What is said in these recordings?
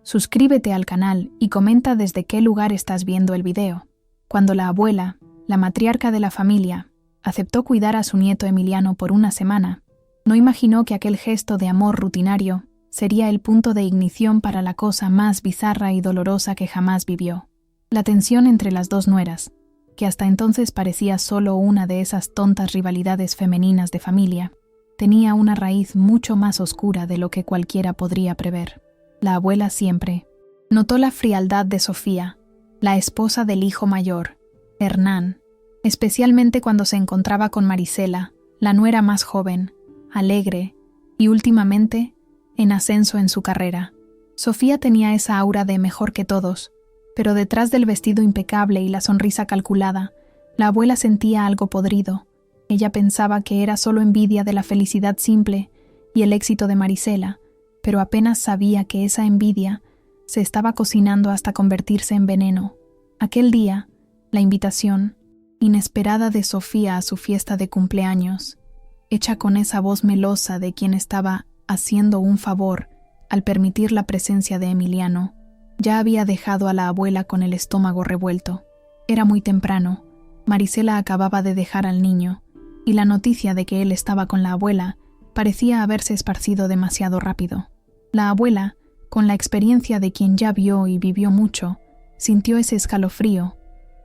suscríbete al canal y comenta desde qué lugar estás viendo el video. Cuando la abuela, la matriarca de la familia, aceptó cuidar a su nieto Emiliano por una semana, no imaginó que aquel gesto de amor rutinario sería el punto de ignición para la cosa más bizarra y dolorosa que jamás vivió. La tensión entre las dos nueras, que hasta entonces parecía solo una de esas tontas rivalidades femeninas de familia, tenía una raíz mucho más oscura de lo que cualquiera podría prever. La abuela siempre notó la frialdad de Sofía, la esposa del hijo mayor, Hernán, especialmente cuando se encontraba con Marisela, la nuera más joven, alegre y últimamente en ascenso en su carrera. Sofía tenía esa aura de mejor que todos, pero detrás del vestido impecable y la sonrisa calculada, la abuela sentía algo podrido. Ella pensaba que era solo envidia de la felicidad simple y el éxito de Marisela, pero apenas sabía que esa envidia se estaba cocinando hasta convertirse en veneno. Aquel día, la invitación inesperada de Sofía a su fiesta de cumpleaños, hecha con esa voz melosa de quien estaba haciendo un favor al permitir la presencia de Emiliano, ya había dejado a la abuela con el estómago revuelto. Era muy temprano, Marisela acababa de dejar al niño, y la noticia de que él estaba con la abuela parecía haberse esparcido demasiado rápido. La abuela, con la experiencia de quien ya vio y vivió mucho, sintió ese escalofrío,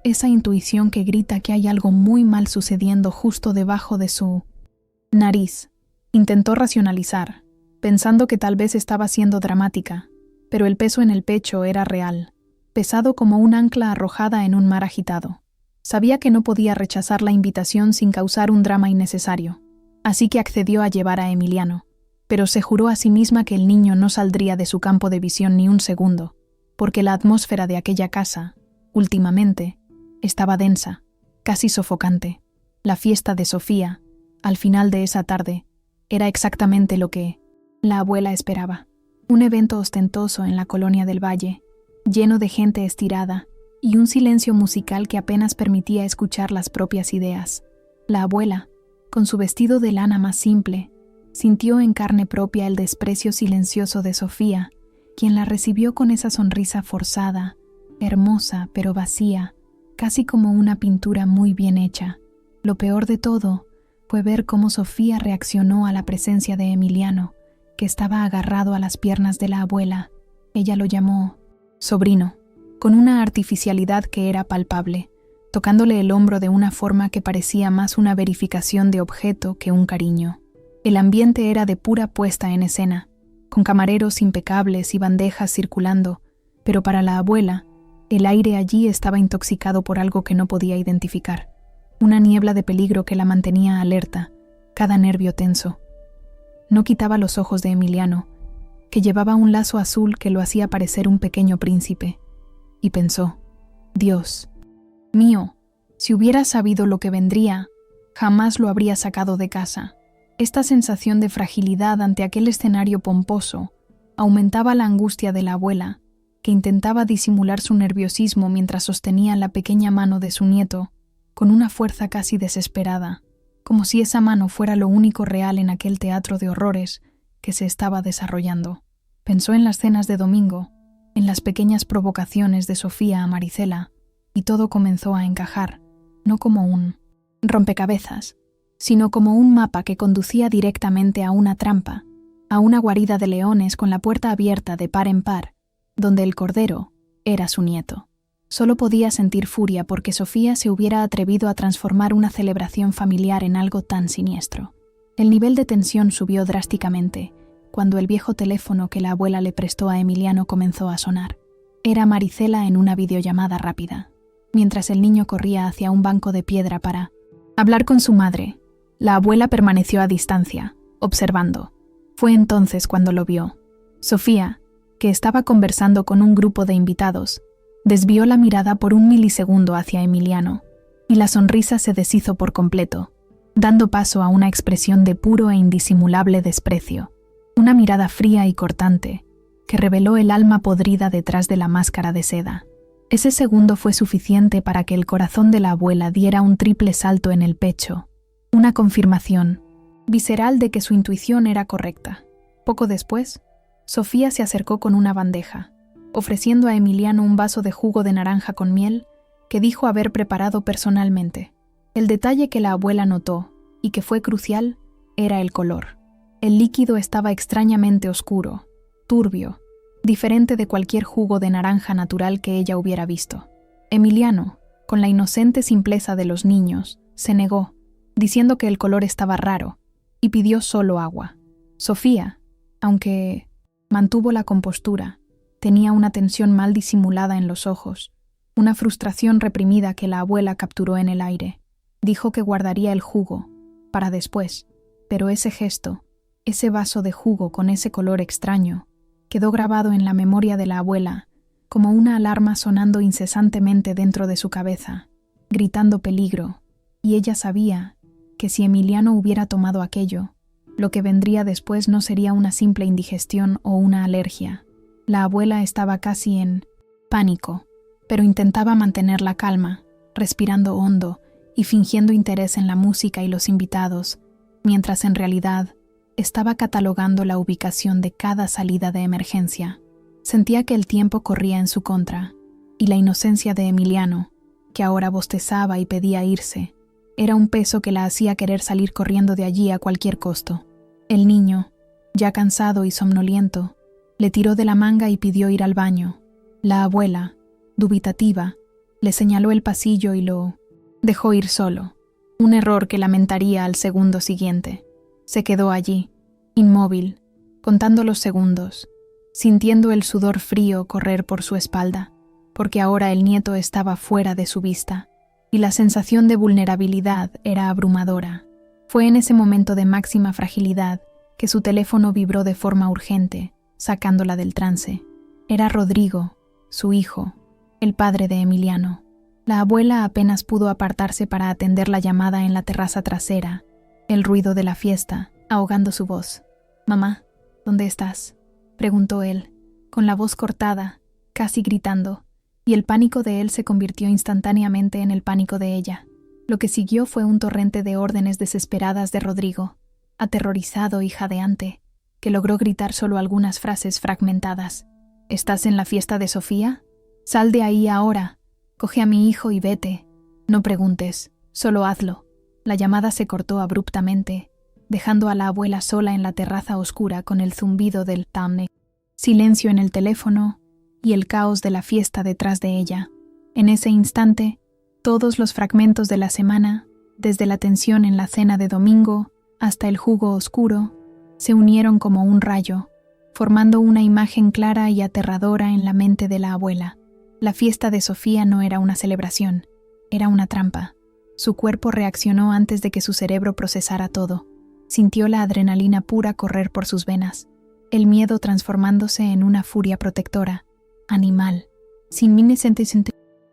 esa intuición que grita que hay algo muy mal sucediendo justo debajo de su nariz. Intentó racionalizar, pensando que tal vez estaba siendo dramática, pero el peso en el pecho era real, pesado como un ancla arrojada en un mar agitado. Sabía que no podía rechazar la invitación sin causar un drama innecesario, así que accedió a llevar a Emiliano, pero se juró a sí misma que el niño no saldría de su campo de visión ni un segundo, porque la atmósfera de aquella casa, últimamente, estaba densa, casi sofocante. La fiesta de Sofía, al final de esa tarde, era exactamente lo que la abuela esperaba. Un evento ostentoso en la colonia del Valle, lleno de gente estirada, y un silencio musical que apenas permitía escuchar las propias ideas. La abuela, con su vestido de lana más simple, sintió en carne propia el desprecio silencioso de Sofía, quien la recibió con esa sonrisa forzada, hermosa pero vacía, casi como una pintura muy bien hecha. Lo peor de todo fue ver cómo Sofía reaccionó a la presencia de Emiliano, que estaba agarrado a las piernas de la abuela. Ella lo llamó sobrino, con una artificialidad que era palpable, tocándole el hombro de una forma que parecía más una verificación de objeto que un cariño. El ambiente era de pura puesta en escena, con camareros impecables y bandejas circulando, pero para la abuela, el aire allí estaba intoxicado por algo que no podía identificar, una niebla de peligro que la mantenía alerta, cada nervio tenso. No quitaba los ojos de Emiliano, que llevaba un lazo azul que lo hacía parecer un pequeño príncipe, y pensó: Dios mío, si hubiera sabido lo que vendría, jamás lo habría sacado de casa. Esta sensación de fragilidad ante aquel escenario pomposo aumentaba la angustia de la abuela, que intentaba disimular su nerviosismo mientras sostenía la pequeña mano de su nieto con una fuerza casi desesperada, como si esa mano fuera lo único real en aquel teatro de horrores que se estaba desarrollando. Pensó en las cenas de domingo, en las pequeñas provocaciones de Sofía a Marisela, y todo comenzó a encajar, no como un rompecabezas, sino como un mapa que conducía directamente a una trampa, a una guarida de leones con la puerta abierta de par en par, donde el cordero era su nieto. Solo podía sentir furia porque Sofía se hubiera atrevido a transformar una celebración familiar en algo tan siniestro. El nivel de tensión subió drásticamente cuando el viejo teléfono que la abuela le prestó a Emiliano comenzó a sonar. Era Marisela en una videollamada rápida, mientras el niño corría hacia un banco de piedra para hablar con su madre. La abuela permaneció a distancia, observando. Fue entonces cuando lo vio. Sofía, que estaba conversando con un grupo de invitados, desvió la mirada por un milisegundo hacia Emiliano, y la sonrisa se deshizo por completo, dando paso a una expresión de puro e indisimulable desprecio, una mirada fría y cortante, que reveló el alma podrida detrás de la máscara de seda. Ese segundo fue suficiente para que el corazón de la abuela diera un triple salto en el pecho, una confirmación visceral de que su intuición era correcta. Poco después, Sofía se acercó con una bandeja, ofreciendo a Emiliano un vaso de jugo de naranja con miel que dijo haber preparado personalmente. El detalle que la abuela notó, y que fue crucial, era el color. El líquido estaba extrañamente oscuro, turbio, diferente de cualquier jugo de naranja natural que ella hubiera visto. Emiliano, con la inocente simpleza de los niños, se negó, diciendo que el color estaba raro, y pidió solo agua. Sofía, aunque mantuvo la compostura, tenía una tensión mal disimulada en los ojos, una frustración reprimida que la abuela capturó en el aire. Dijo que guardaría el jugo, para después, pero ese gesto, ese vaso de jugo con ese color extraño, quedó grabado en la memoria de la abuela como una alarma sonando incesantemente dentro de su cabeza, gritando peligro, y ella sabía que si Emiliano hubiera tomado aquello, lo que vendría después no sería una simple indigestión o una alergia. La abuela estaba casi en pánico, pero intentaba mantener la calma, respirando hondo y fingiendo interés en la música y los invitados, mientras en realidad estaba catalogando la ubicación de cada salida de emergencia. Sentía que el tiempo corría en su contra, y la inocencia de Emiliano, que ahora bostezaba y pedía irse, era un peso que la hacía querer salir corriendo de allí a cualquier costo. El niño, ya cansado y somnoliento, le tiró de la manga y pidió ir al baño. La abuela, dubitativa, le señaló el pasillo y lo dejó ir solo, un error que lamentaría al segundo siguiente. Se quedó allí, inmóvil, contando los segundos, sintiendo el sudor frío correr por su espalda, porque ahora el nieto estaba fuera de su vista, y la sensación de vulnerabilidad era abrumadora. Fue en ese momento de máxima fragilidad que su teléfono vibró de forma urgente, sacándola del trance. Era Rodrigo, su hijo, el padre de Emiliano. La abuela apenas pudo apartarse para atender la llamada en la terraza trasera, el ruido de la fiesta, ahogando su voz. «Mamá, ¿dónde estás?», preguntó él, con la voz cortada, casi gritando, y el pánico de él se convirtió instantáneamente en el pánico de ella. Lo que siguió fue un torrente de órdenes desesperadas de Rodrigo, aterrorizado y jadeante, que logró gritar solo algunas frases fragmentadas. «¿Estás en la fiesta de Sofía? Sal de ahí ahora. Coge a mi hijo y vete. No preguntes, solo hazlo». La llamada se cortó abruptamente, dejando a la abuela sola en la terraza oscura con el zumbido del tamne, silencio en el teléfono y el caos de la fiesta detrás de ella. En ese instante, todos los fragmentos de la semana, desde la tensión en la cena de domingo hasta el jugo oscuro, se unieron como un rayo, formando una imagen clara y aterradora en la mente de la abuela. La fiesta de Sofía no era una celebración, era una trampa. Su cuerpo reaccionó antes de que su cerebro procesara todo. Sintió la adrenalina pura correr por sus venas, el miedo transformándose en una furia protectora, animal. Sin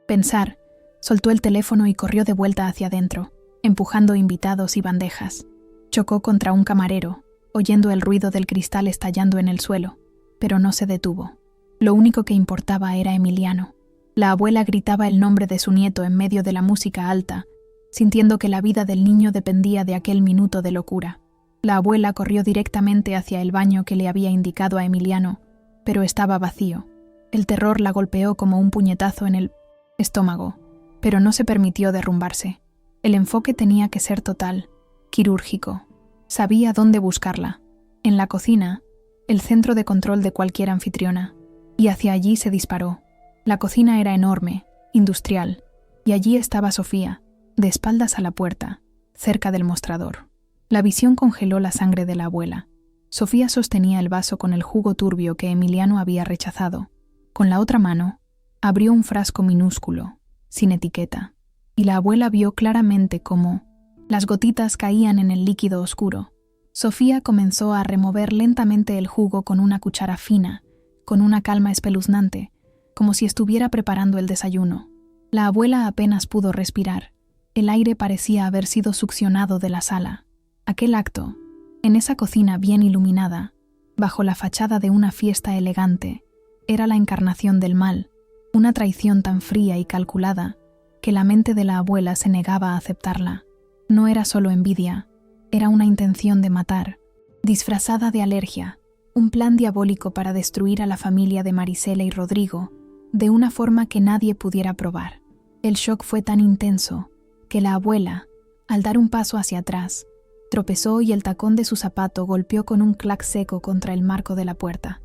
pensar, soltó el teléfono y corrió de vuelta hacia adentro, empujando invitados y bandejas. Chocó contra un camarero, oyendo el ruido del cristal estallando en el suelo, pero no se detuvo. Lo único que importaba era Emiliano. La abuela gritaba el nombre de su nieto en medio de la música alta, sintiendo que la vida del niño dependía de aquel minuto de locura. La abuela corrió directamente hacia el baño que le había indicado a Emiliano, pero estaba vacío. El terror la golpeó como un puñetazo en el estómago, pero no se permitió derrumbarse. El enfoque tenía que ser total, quirúrgico. Sabía dónde buscarla. En la cocina, el centro de control de cualquier anfitriona, y hacia allí se disparó. La cocina era enorme, industrial, y allí estaba Sofía, de espaldas a la puerta, cerca del mostrador. La visión congeló la sangre de la abuela. Sofía sostenía el vaso con el jugo turbio que Emiliano había rechazado. Con la otra mano, abrió un frasco minúsculo, sin etiqueta, y la abuela vio claramente cómo las gotitas caían en el líquido oscuro. Sofía comenzó a remover lentamente el jugo con una cuchara fina, con una calma espeluznante, como si estuviera preparando el desayuno. La abuela apenas pudo respirar. El aire parecía haber sido succionado de la sala. Aquel acto, en esa cocina bien iluminada, bajo la fachada de una fiesta elegante, era la encarnación del mal, una traición tan fría y calculada que la mente de la abuela se negaba a aceptarla. No era solo envidia, era una intención de matar, disfrazada de alergia, Un plan diabólico para destruir a la familia de Marisela y Rodrigo de una forma que nadie pudiera probar. El shock fue tan intenso que la abuela, al dar un paso hacia atrás, tropezó y el tacón de su zapato golpeó con un clac seco contra el marco de la puerta.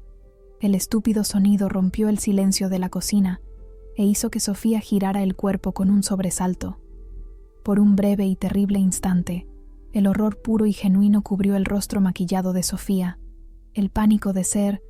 El estúpido sonido rompió el silencio de la cocina e hizo que Sofía girara el cuerpo con un sobresalto. Por un breve y terrible instante, el horror puro y genuino cubrió el rostro maquillado de Sofía, el pánico de ser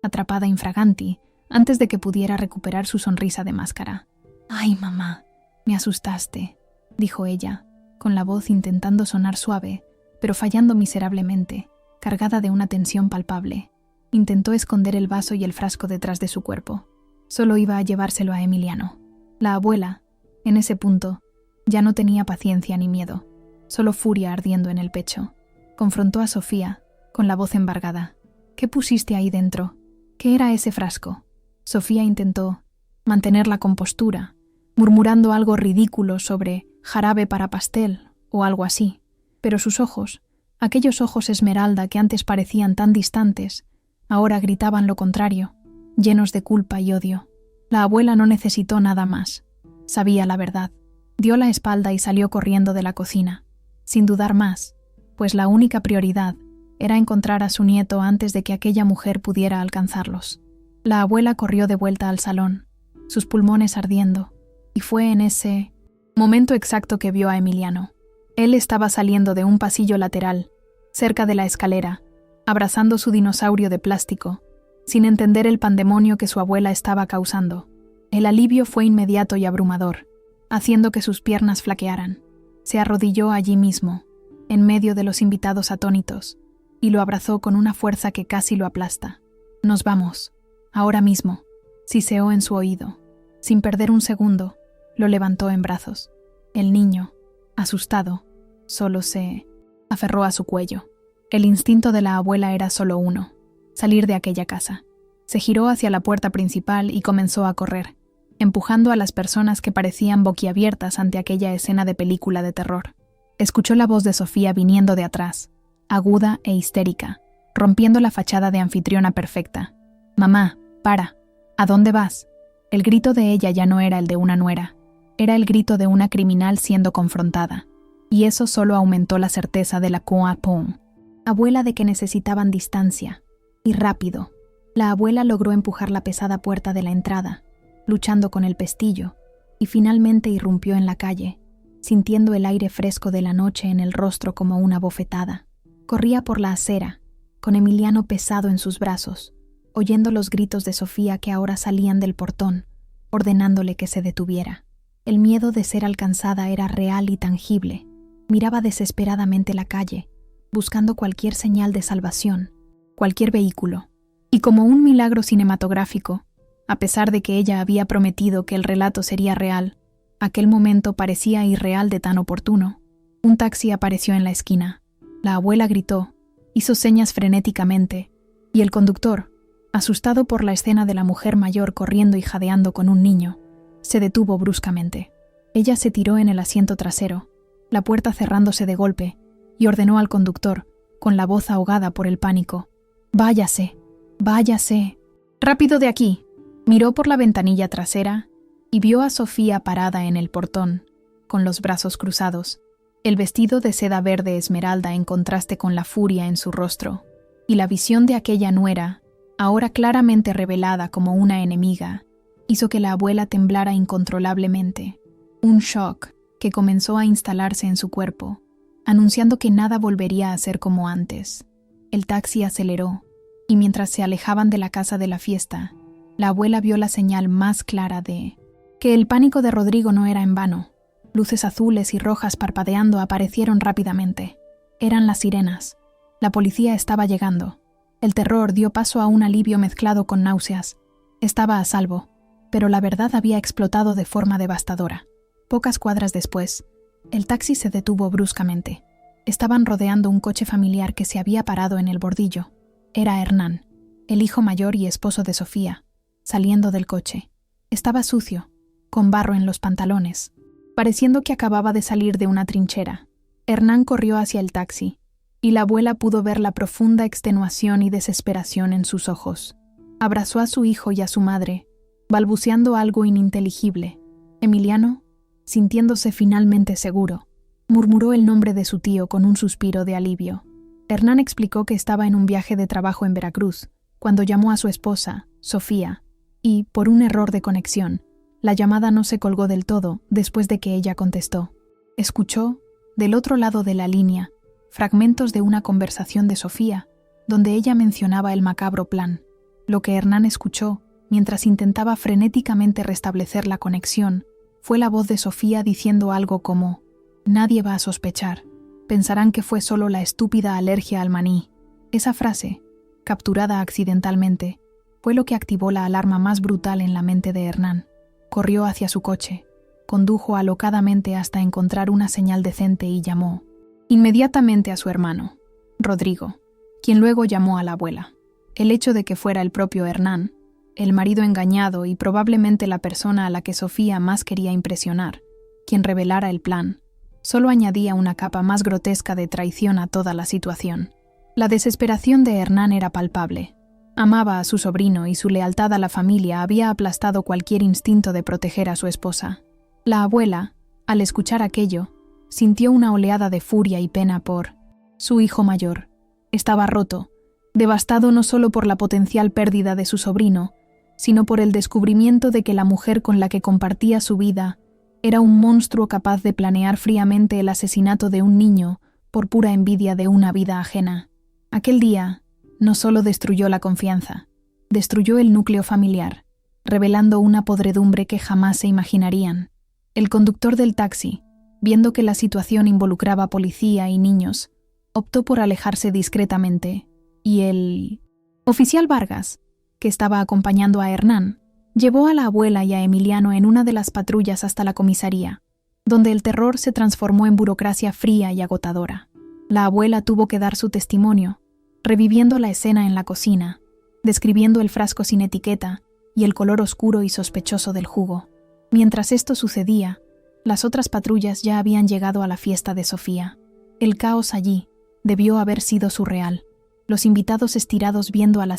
atrapada infraganti antes de que pudiera recuperar su sonrisa de máscara. «Ay, mamá, me asustaste», dijo ella, con la voz intentando sonar suave, pero fallando miserablemente, cargada de una tensión palpable. Intentó esconder el vaso y el frasco detrás de su cuerpo. Solo iba a llevárselo a Emiliano. La abuela, en ese punto, ya no tenía paciencia ni miedo, solo furia ardiendo en el pecho. Confrontó a Sofía, con la voz embargada. «¿Qué pusiste ahí dentro? ¿Qué era ese frasco?» Sofía intentó mantener la compostura, murmurando algo ridículo sobre jarabe para pastel o algo así, pero sus ojos, aquellos ojos esmeralda que antes parecían tan distantes, ahora gritaban lo contrario, llenos de culpa y odio. La abuela no necesitó nada más. Sabía la verdad. Dio la espalda y salió corriendo de la cocina, sin dudar más, pues la única prioridad era encontrar a su nieto antes de que aquella mujer pudiera alcanzarlos. La abuela corrió de vuelta al salón, sus pulmones ardiendo, y fue en ese momento exacto que vio a Emiliano. Él estaba saliendo de un pasillo lateral, cerca de la escalera, abrazando su dinosaurio de plástico, sin entender el pandemonio que su abuela estaba causando. El alivio fue inmediato y abrumador, haciendo que sus piernas flaquearan. Se arrodilló allí mismo, en medio de los invitados atónitos, y lo abrazó con una fuerza que casi lo aplasta. «Nos vamos, ahora mismo», siseó en su oído. Sin perder un segundo, lo levantó en brazos. El niño, asustado, solo se aferró a su cuello. El instinto de la abuela era solo uno: salir de aquella casa. Se giró hacia la puerta principal y comenzó a correr, empujando a las personas que parecían boquiabiertas ante aquella escena de película de terror. Escuchó la voz de Sofía viniendo de atrás, aguda e histérica, rompiendo la fachada de anfitriona perfecta. «Mamá, para. ¿A dónde vas?» El grito de ella ya no era el de una nuera, era el grito de una criminal siendo confrontada, y eso solo aumentó la certeza de la coapón. Abuela de que necesitaban distancia, y rápido. La abuela logró empujar la pesada puerta de la entrada, luchando con el pestillo, y finalmente irrumpió en la calle, sintiendo el aire fresco de la noche en el rostro como una bofetada. Corría por la acera, con Emiliano pesado en sus brazos, oyendo los gritos de Sofía que ahora salían del portón, ordenándole que se detuviera. El miedo de ser alcanzada era real y tangible. Miraba desesperadamente la calle, buscando cualquier señal de salvación, cualquier vehículo. Y como un milagro cinematográfico, a pesar de que ella había prometido que el relato sería real, aquel momento parecía irreal de tan oportuno. Un taxi apareció en la esquina. La abuela gritó, hizo señas frenéticamente, y el conductor, asustado por la escena de la mujer mayor corriendo y jadeando con un niño, se detuvo bruscamente. Ella se tiró en el asiento trasero, la puerta cerrándose de golpe, y ordenó al conductor, con la voz ahogada por el pánico: «Váyase, váyase. Rápido de aquí». Miró por la ventanilla trasera y vio a Sofía parada en el portón, con los brazos cruzados, el vestido de seda verde esmeralda en contraste con la furia en su rostro, y la visión de aquella nuera, ahora claramente revelada como una enemiga, hizo que la abuela temblara incontrolablemente. Un shock que comenzó a instalarse en su cuerpo, anunciando que nada volvería a ser como antes. El taxi aceleró, y mientras se alejaban de la casa de la fiesta, la abuela vio la señal más clara de que el pánico de Rodrigo no era en vano. Luces azules y rojas parpadeando aparecieron rápidamente. Eran las sirenas. La policía estaba llegando. El terror dio paso a un alivio mezclado con náuseas. Estaba a salvo, pero la verdad había explotado de forma devastadora. Pocas cuadras después, el taxi se detuvo bruscamente. Estaban rodeando un coche familiar que se había parado en el bordillo. Era Hernán, el hijo mayor y esposo de Sofía, saliendo del coche. Estaba sucio, con barro en los pantalones, pareciendo que acababa de salir de una trinchera. Hernán corrió hacia el taxi, y la abuela pudo ver la profunda extenuación y desesperación en sus ojos. Abrazó a su hijo y a su madre, balbuceando algo ininteligible. Emiliano, sintiéndose finalmente seguro, murmuró el nombre de su tío con un suspiro de alivio. Hernán explicó que estaba en un viaje de trabajo en Veracruz, cuando llamó a su esposa, Sofía, y, por un error de conexión, la llamada no se colgó del todo después de que ella contestó. Escuchó, del otro lado de la línea, fragmentos de una conversación de Sofía, donde ella mencionaba el macabro plan. Lo que Hernán escuchó, mientras intentaba frenéticamente restablecer la conexión, fue la voz de Sofía diciendo algo como: «Nadie va a sospechar. Pensarán que fue solo la estúpida alergia al maní». Esa frase, capturada accidentalmente, fue lo que activó la alarma más brutal en la mente de Hernán. Corrió hacia su coche, condujo alocadamente hasta encontrar una señal decente y llamó inmediatamente a su hermano, Rodrigo, quien luego llamó a la abuela. El hecho de que fuera el propio Hernán, el marido engañado y probablemente la persona a la que Sofía más quería impresionar, quien revelara el plan, solo añadía una capa más grotesca de traición a toda la situación. La desesperación de Hernán era palpable. Amaba a su sobrino y su lealtad a la familia había aplastado cualquier instinto de proteger a su esposa. La abuela, al escuchar aquello, sintió una oleada de furia y pena por su hijo mayor. Estaba roto, devastado no solo por la potencial pérdida de su sobrino, sino por el descubrimiento de que la mujer con la que compartía su vida era un monstruo capaz de planear fríamente el asesinato de un niño por pura envidia de una vida ajena. Aquel día no solo destruyó la confianza, destruyó el núcleo familiar, revelando una podredumbre que jamás se imaginarían. El conductor del taxi, viendo que la situación involucraba policía y niños, optó por alejarse discretamente, y el oficial Vargas, que estaba acompañando a Hernán, llevó a la abuela y a Emiliano en una de las patrullas hasta la comisaría, donde el terror se transformó en burocracia fría y agotadora. La abuela tuvo que dar su testimonio, reviviendo la escena en la cocina, describiendo el frasco sin etiqueta y el color oscuro y sospechoso del jugo. Mientras esto sucedía, las otras patrullas ya habían llegado a la fiesta de Sofía. El caos allí debió haber sido surreal. Los invitados estirados viendo a la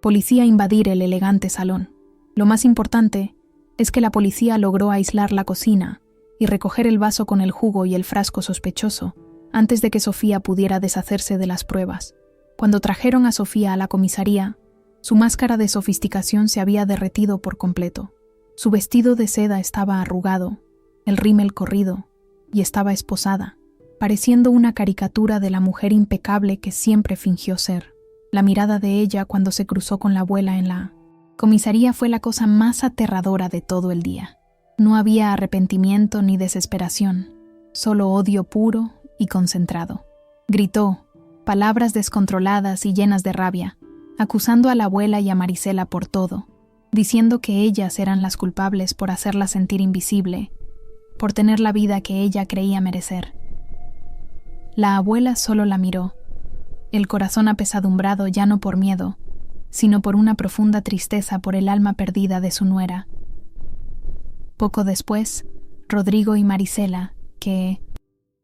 policía invadir el elegante salón. Lo más importante es que la policía logró aislar la cocina y recoger el vaso con el jugo y el frasco sospechoso antes de que Sofía pudiera deshacerse de las pruebas. Cuando trajeron a Sofía a la comisaría, su máscara de sofisticación se había derretido por completo. Su vestido de seda estaba arrugado, el rímel corrido, y estaba esposada, pareciendo una caricatura de la mujer impecable que siempre fingió ser. La mirada de ella cuando se cruzó con la abuela en la comisaría fue la cosa más aterradora de todo el día. No había arrepentimiento ni desesperación, solo odio puro y concentrado. Gritó, palabras descontroladas y llenas de rabia, acusando a la abuela y a Marisela por todo, diciendo que ellas eran las culpables por hacerla sentir invisible, por tener la vida que ella creía merecer. La abuela solo la miró, el corazón apesadumbrado ya no por miedo, sino por una profunda tristeza por el alma perdida de su nuera. Poco después, Rodrigo y Marisela, que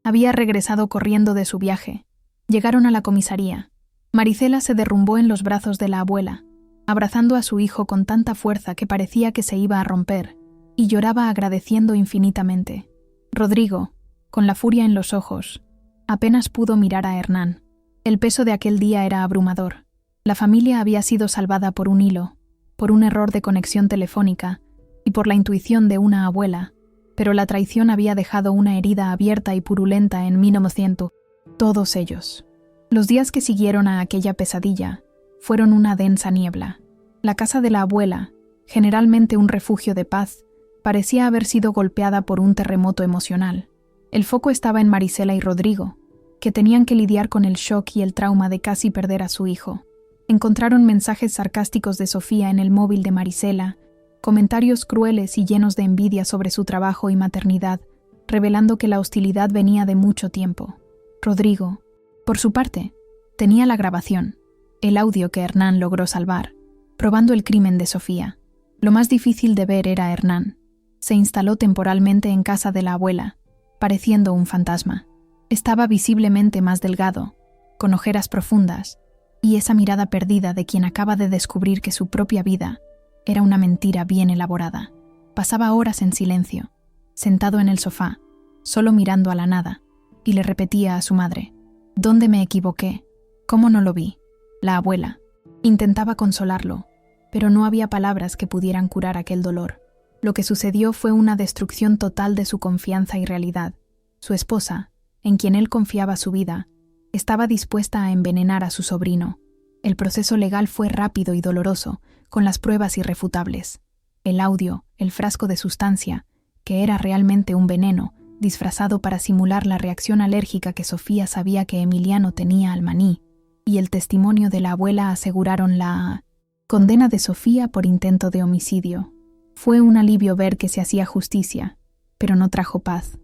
había regresado corriendo de su viaje, llegaron a la comisaría. Marisela se derrumbó en los brazos de la abuela, abrazando a su hijo con tanta fuerza que parecía que se iba a romper, y lloraba agradeciendo infinitamente. Rodrigo, con la furia en los ojos, apenas pudo mirar a Hernán. El peso de aquel día era abrumador. La familia había sido salvada por un hilo, por un error de conexión telefónica y por la intuición de una abuela, pero la traición había dejado una herida abierta y purulenta en 1900. Todos ellos. Los días que siguieron a aquella pesadilla fueron una densa niebla. La casa de la abuela, generalmente un refugio de paz, parecía haber sido golpeada por un terremoto emocional. El foco estaba en Marisela y Rodrigo, que tenían que lidiar con el shock y el trauma de casi perder a su hijo. Encontraron mensajes sarcásticos de Sofía en el móvil de Marisela, comentarios crueles y llenos de envidia sobre su trabajo y maternidad, revelando que la hostilidad venía de mucho tiempo. Rodrigo, por su parte, tenía la grabación, el audio que Hernán logró salvar, probando el crimen de Sofía. Lo más difícil de ver era Hernán. Se instaló temporalmente en casa de la abuela, pareciendo un fantasma. Estaba visiblemente más delgado, con ojeras profundas, y esa mirada perdida de quien acaba de descubrir que su propia vida era una mentira bien elaborada. Pasaba horas en silencio, sentado en el sofá, solo mirando a la nada, y le repetía a su madre: ¿dónde me equivoqué? ¿Cómo no lo vi? La abuela intentaba consolarlo, pero no había palabras que pudieran curar aquel dolor. Lo que sucedió fue una destrucción total de su confianza y realidad. Su esposa, en quien él confiaba su vida, estaba dispuesta a envenenar a su sobrino. El proceso legal fue rápido y doloroso, con las pruebas irrefutables. El audio, el frasco de sustancia, que era realmente un veneno, disfrazado para simular la reacción alérgica que Sofía sabía que Emiliano tenía al maní, y el testimonio de la abuela aseguraron la condena de Sofía por intento de homicidio. Fue un alivio ver que se hacía justicia, pero no trajo paz.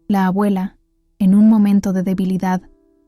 La abuela, en un momento de debilidad,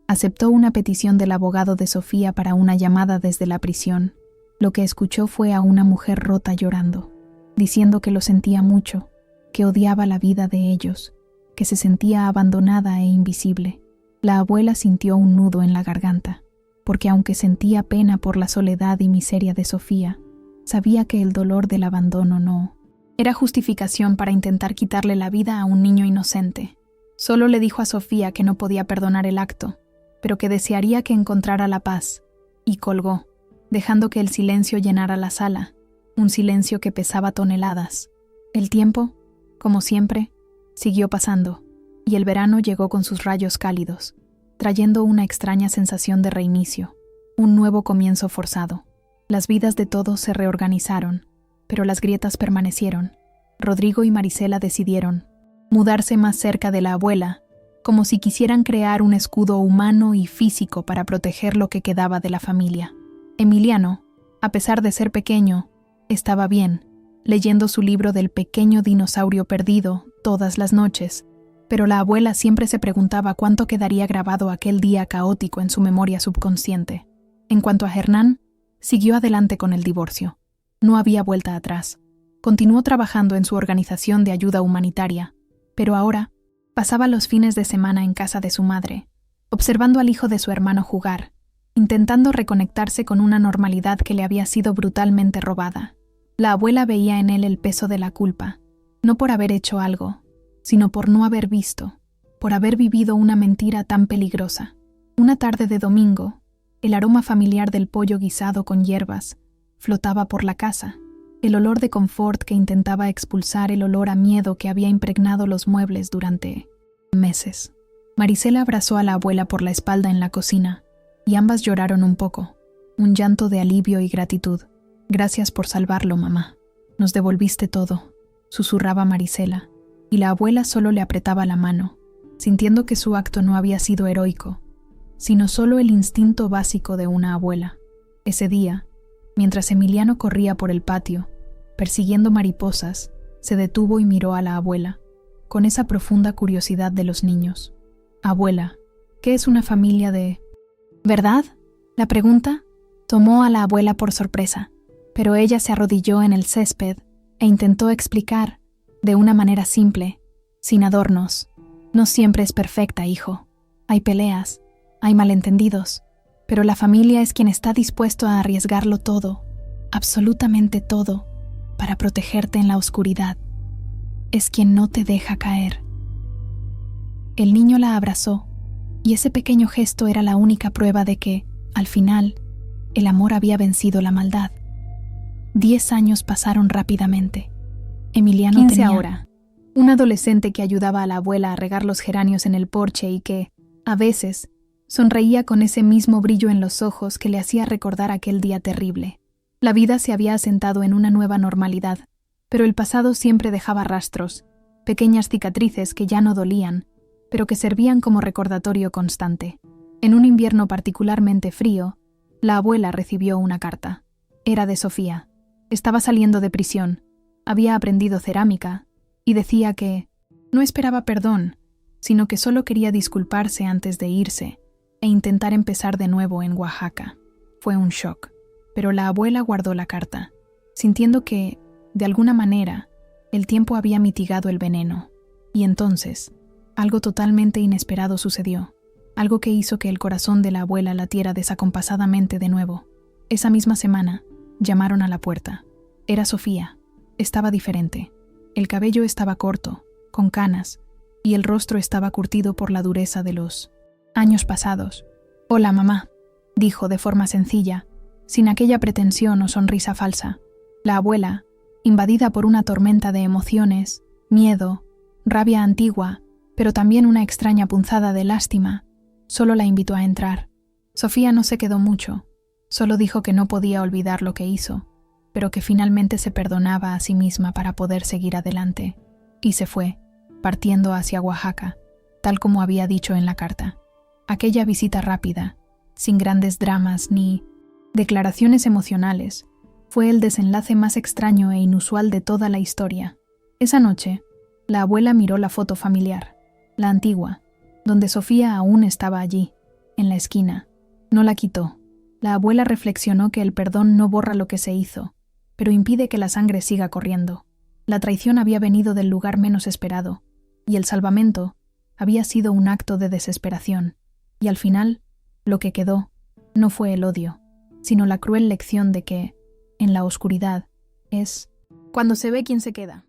aceptó una petición del abogado de Sofía para una llamada desde la prisión. Lo que escuchó fue a una mujer rota llorando, diciendo que lo sentía mucho, que odiaba la vida de ellos, que se sentía abandonada e invisible. La abuela sintió un nudo en la garganta, porque aunque sentía pena por la soledad y miseria de Sofía, sabía que el dolor del abandono no era justificación para intentar quitarle la vida a un niño inocente. Solo le dijo a Sofía que no podía perdonar el acto, pero que desearía que encontrara la paz, y colgó, dejando que el silencio llenara la sala, un silencio que pesaba toneladas. El tiempo, como siempre, siguió pasando, y el verano llegó con sus rayos cálidos, trayendo una extraña sensación de reinicio, un nuevo comienzo forzado. Las vidas de todos se reorganizaron, pero las grietas permanecieron. Rodrigo y Marisela decidieron mudarse más cerca de la abuela, como si quisieran crear un escudo humano y físico para proteger lo que quedaba de la familia. Emiliano, a pesar de ser pequeño, estaba bien, leyendo su libro del pequeño dinosaurio perdido todas las noches, pero la abuela siempre se preguntaba cuánto quedaría grabado aquel día caótico en su memoria subconsciente. En cuanto a Hernán, siguió adelante con el divorcio. No había vuelta atrás. Continuó trabajando en su organización de ayuda humanitaria, pero ahora pasaba los fines de semana en casa de su madre, observando al hijo de su hermano jugar, intentando reconectarse con una normalidad que le había sido brutalmente robada. La abuela veía en él el peso de la culpa, no por haber hecho algo, sino por no haber visto, por haber vivido una mentira tan peligrosa. Una tarde de domingo, el aroma familiar del pollo guisado con hierbas flotaba por la casa, el olor de confort que intentaba expulsar el olor a miedo que había impregnado los muebles durante meses. Marisela abrazó a la abuela por la espalda en la cocina, y ambas lloraron un poco, un llanto de alivio y gratitud. «Gracias por salvarlo, mamá. Nos devolviste todo», susurraba Marisela, y la abuela solo le apretaba la mano, sintiendo que su acto no había sido heroico, sino solo el instinto básico de una abuela. Ese día, mientras Emiliano corría por el patio, persiguiendo mariposas, se detuvo y miró a la abuela, con esa profunda curiosidad de los niños. «Abuela, ¿qué es una familia de...?» «¿Verdad?». La pregunta tomó a la abuela por sorpresa, pero ella se arrodilló en el césped e intentó explicar, de una manera simple, sin adornos: «No siempre es perfecta, hijo. Hay peleas, hay malentendidos, pero la familia es quien está dispuesto a arriesgarlo todo, absolutamente todo, para protegerte en la oscuridad. Es quien no te deja caer». El niño la abrazó, y ese pequeño gesto era la única prueba de que, al final, el amor había vencido la maldad. 10 años pasaron rápidamente. Emiliano 15 tenía ahora, un adolescente que ayudaba a la abuela a regar los geranios en el porche y que, a veces, sonreía con ese mismo brillo en los ojos que le hacía recordar aquel día terrible. La vida se había asentado en una nueva normalidad, pero el pasado siempre dejaba rastros, pequeñas cicatrices que ya no dolían, pero que servían como recordatorio constante. En un invierno particularmente frío, la abuela recibió una carta. Era de Sofía. Estaba saliendo de prisión, había aprendido cerámica, y decía que no esperaba perdón, sino que solo quería disculparse antes de irse e intentar empezar de nuevo en Oaxaca. Fue un shock, pero la abuela guardó la carta, sintiendo que, de alguna manera, el tiempo había mitigado el veneno. Y entonces, algo totalmente inesperado sucedió. algo que hizo que el corazón de la abuela latiera desacompasadamente de nuevo. Esa misma semana, llamaron a la puerta. Era Sofía. Estaba diferente. El cabello estaba corto, con canas, y el rostro estaba curtido por la dureza de los años pasados. «Hola, mamá», dijo de forma sencilla, sin aquella pretensión o sonrisa falsa. La abuela, invadida por una tormenta de emociones, miedo, rabia antigua, pero también una extraña punzada de lástima, solo la invitó a entrar. Sofía no se quedó mucho, solo dijo que no podía olvidar lo que hizo, pero que finalmente se perdonaba a sí misma para poder seguir adelante, y se fue, partiendo hacia Oaxaca, tal como había dicho en la carta. Aquella visita rápida, sin grandes dramas ni declaraciones emocionales, fue el desenlace más extraño e inusual de toda la historia. Esa noche, la abuela miró la foto familiar, la antigua, donde Sofía aún estaba allí, en la esquina. No la quitó. La abuela reflexionó que el perdón no borra lo que se hizo, pero impide que la sangre siga corriendo. La traición había venido del lugar menos esperado, y el salvamento había sido un acto de desesperación. Y al final, lo que quedó no fue el odio, sino la cruel lección de que, en la oscuridad, es cuando se ve quién se queda.